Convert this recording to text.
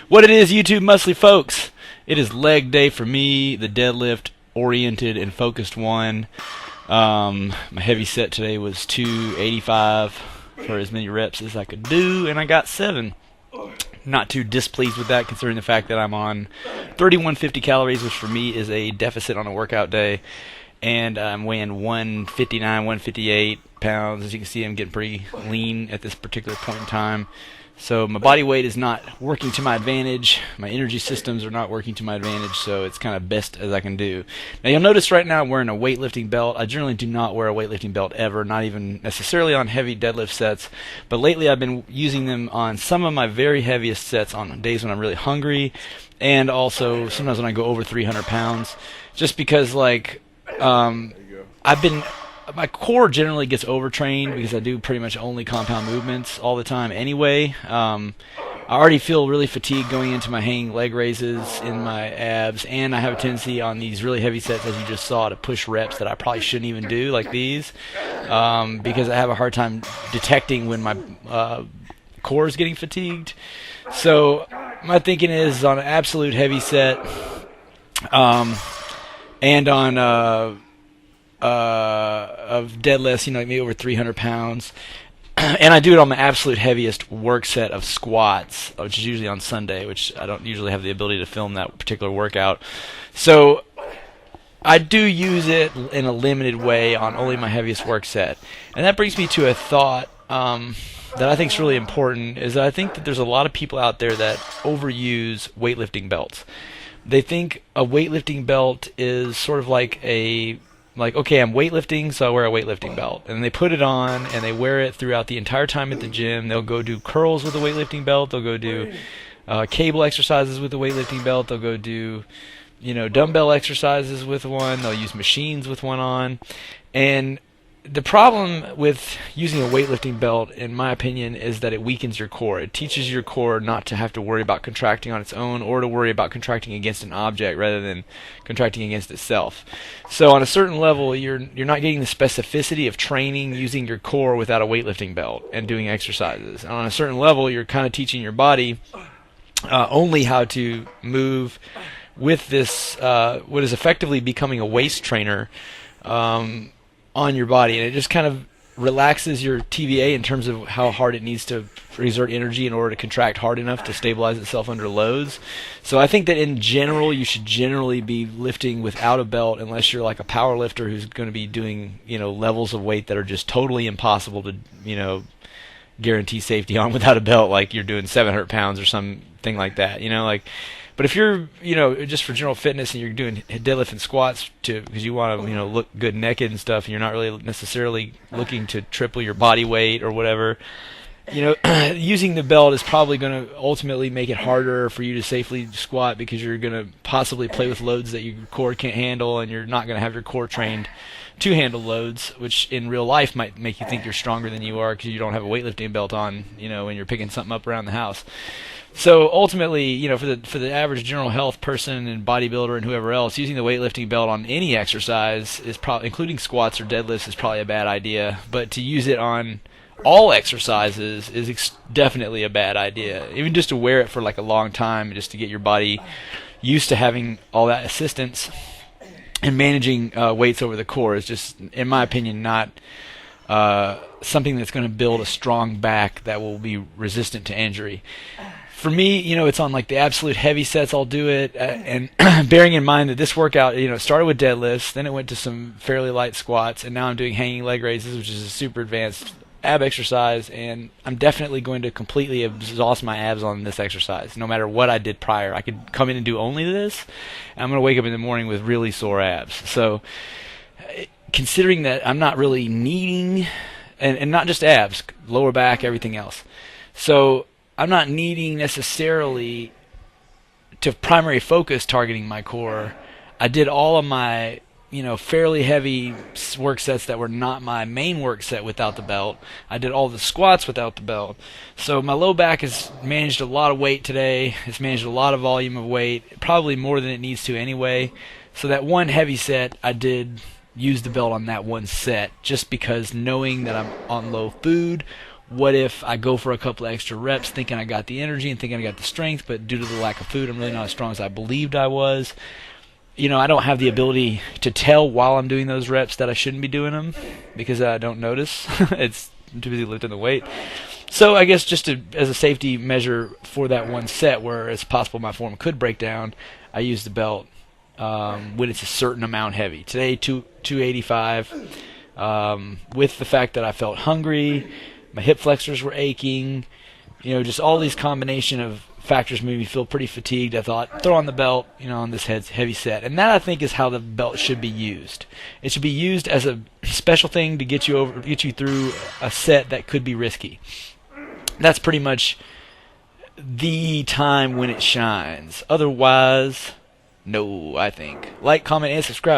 What it is, YouTube muscly folks? It is leg day for me, the deadlift oriented and focused one. My heavy set today was 285 for as many reps as I could do, and I got 7. Not too displeased with that, considering the fact that I'm on 3150 calories, which for me is a deficit on a workout day, and I'm weighing 159, 158 pounds. As you can see, I'm getting pretty lean at this particular point in time. So my body weight is not working to my advantage. My energy systems are not working to my advantage, so it's kind of best as I can do. Now you'll notice right now I'm wearing a weightlifting belt. I generally do not wear a weightlifting belt ever, not even necessarily on heavy deadlift sets. But lately I've been using them on some of my very heaviest sets on days when I'm really hungry, and also sometimes when I go over 300 pounds. Just because, like, my core generally gets overtrained because I do pretty much only compound movements all the time anyway. I already feel really fatigued going into my hanging leg raises in my abs, and I have a tendency on these really heavy sets, as you just saw, to push reps that I probably shouldn't even do, like these, because I have a hard time detecting when my core is getting fatigued. So my thinking is on an absolute heavy set, and on of deadlifts, maybe over 300 pounds. And I do it on my absolute heaviest work set of squats, which is usually on Sunday, which I don't usually have the ability to film that particular workout. So I do use it in a limited way on only my heaviest work set. And that brings me to a thought that I think is really important, is that I think that there's a lot of people out there that overuse weightlifting belts. They think a weightlifting belt is sort of like okay, I'm weightlifting, so I wear a weightlifting belt. And they put it on, and they wear it throughout the entire time at the gym. They'll go do curls with a weightlifting belt. They'll go do cable exercises with a weightlifting belt. They'll go do, dumbbell exercises with one. They'll use machines with one on. And the problem with using a weightlifting belt, in my opinion, is that it weakens your core. It teaches your core not to have to worry about contracting on its own, or to worry about contracting against an object rather than contracting against itself. So on a certain level, you're not getting the specificity of training using your core without a weightlifting belt and doing exercises. And on a certain level, you're kind of teaching your body only how to move with this, what is effectively becoming a waist trainer, on your body, and it just kind of relaxes your TVA in terms of how hard it needs to exert energy in order to contract hard enough to stabilize itself under loads. So I think that in general, you should generally be lifting without a belt, unless you're like a power lifter who's going to be doing, levels of weight that are just totally impossible to, guarantee safety on without a belt, like you're doing 700 pounds or something like that, But if you're, just for general fitness, and you're doing deadlift and squats because you want to, look good naked and stuff, and you're not really necessarily looking to triple your body weight or whatever, using the belt is probably going to ultimately make it harder for you to safely squat, because you're going to possibly play with loads that your core can't handle, and you're not going to have your core trained to handle loads, which in real life might make you think you're stronger than you are because you don't have a weightlifting belt on, when you're picking something up around the house. So ultimately, for the average general health person and bodybuilder and whoever else, using the weightlifting belt on any exercise is probably, including squats or deadlifts, is probably a bad idea. But to use it on all exercises is definitely a bad idea. Even just to wear it for like a long time, just to get your body used to having all that assistance and managing weights over the core is just, in my opinion, not something that's going to build a strong back that will be resistant to injury. For me, it's on like the absolute heavy sets I'll do it, and bearing in mind that this workout, it started with deadlifts, then it went to some fairly light squats, and now I'm doing hanging leg raises, which is a super advanced ab exercise, and I'm definitely going to completely exhaust my abs on this exercise, no matter what I did prior. I could come in and do only this, and I'm going to wake up in the morning with really sore abs. So considering that I'm not really needing, and not just abs, lower back, everything else. So I'm not needing necessarily to primary focus targeting my core. I did all of my, fairly heavy work sets that were not my main work set without the belt. I did all the squats without the belt. So my low back has managed a lot of weight today. It's managed a lot of volume of weight, probably more than it needs to anyway. So that one heavy set, I did use the belt on that one set, just because knowing that I'm on low food, What if I go for a couple of extra reps thinking I got the energy and thinking I got the strength, but due to the lack of food, I'm really not as strong as I believed I was? I don't have the ability to tell while I'm doing those reps that I shouldn't be doing them because I don't notice. It's too busy lifting the weight. So I guess just as a safety measure for that one set where it's possible my form could break down, I use the belt when it's a certain amount heavy. Today, 285. With the fact that I felt hungry, my hip flexors were aching, just all these combination of factors made me feel pretty fatigued. I thought, throw on the belt, on this heavy set. And that, I think, is how the belt should be used. It should be used as a special thing to get you through a set that could be risky. That's pretty much the time when it shines. Otherwise, no, I think. Like, comment, and subscribe.